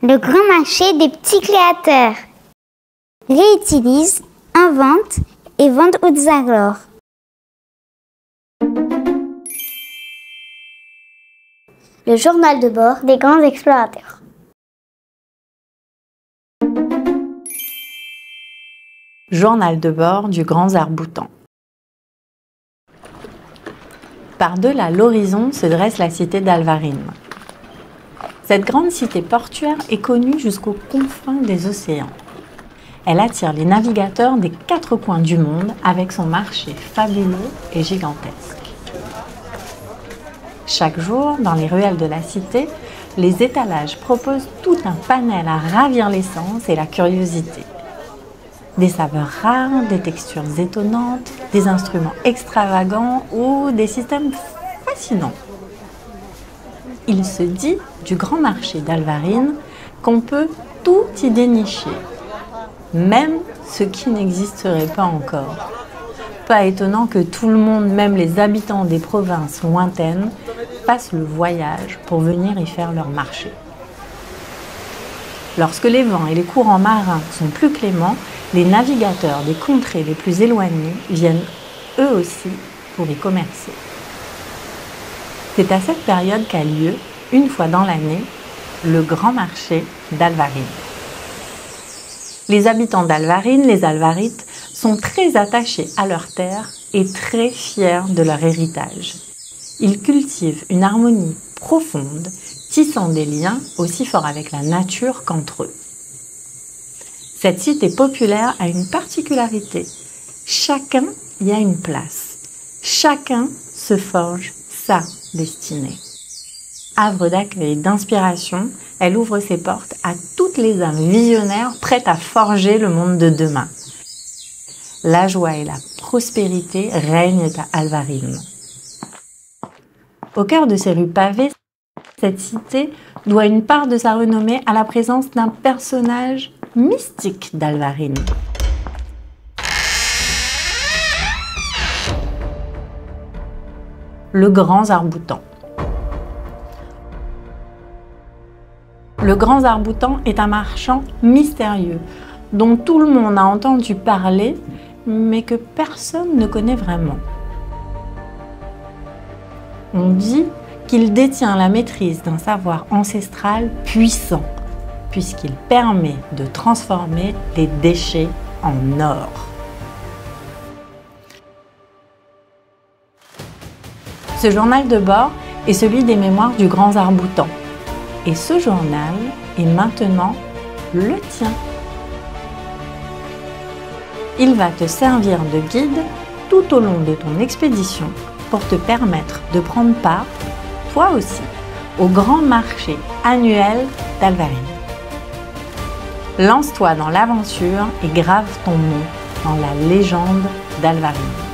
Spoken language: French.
Le grand marché des petits créateurs. Réutilise, invente et vende aux alors. Le journal de bord des grands explorateurs. Journal de bord du grand arc-boutant. Par-delà l'horizon se dresse la cité d'Alvarin. Cette grande cité portuaire est connue jusqu'aux confins des océans. Elle attire les navigateurs des 4 coins du monde avec son marché fabuleux et gigantesque. Chaque jour, dans les ruelles de la cité, les étalages proposent tout un panel à ravir les sens et la curiosité. Des saveurs rares, des textures étonnantes, des instruments extravagants ou des systèmes fascinants. Il se dit du grand marché d'Alvarin qu'on peut tout y dénicher, même ce qui n'existerait pas encore. Pas étonnant que tout le monde, même les habitants des provinces lointaines, fassent le voyage pour venir y faire leur marché. Lorsque les vents et les courants marins sont plus cléments, les navigateurs des contrées les plus éloignées viennent eux aussi pour y commercer. C'est à cette période qu'a lieu, une fois dans l'année, le grand marché d'Alvarin. Les habitants d'Alvarin, les Alvarites, sont très attachés à leur terre et très fiers de leur héritage. Ils cultivent une harmonie profonde, tissant des liens aussi forts avec la nature qu'entre eux. Cette cité populaire a une particularité. Chacun y a une place. Chacun se forge sa destinée. Havre d'accueil et d'inspiration, elle ouvre ses portes à toutes les âmes visionnaires prêtes à forger le monde de demain. La joie et la prospérité règnent à Alvarin. Au cœur de ces rues pavées, cette cité doit une part de sa renommée à la présence d'un personnage mystique d'Alvarin. Le grand arc-boutant. Le grand arc-boutant est un marchand mystérieux dont tout le monde a entendu parler, mais que personne ne connaît vraiment. On dit qu'il détient la maîtrise d'un savoir ancestral puissant, puisqu'il permet de transformer les déchets en or. Ce journal de bord est celui des mémoires du grand arc-boutant. Et ce journal est maintenant le tien. Il va te servir de guide tout au long de ton expédition pour te permettre de prendre part, toi aussi, au grand marché annuel d'Alvarin. Lance-toi dans l'aventure et grave ton nom dans la légende d'Alvarin.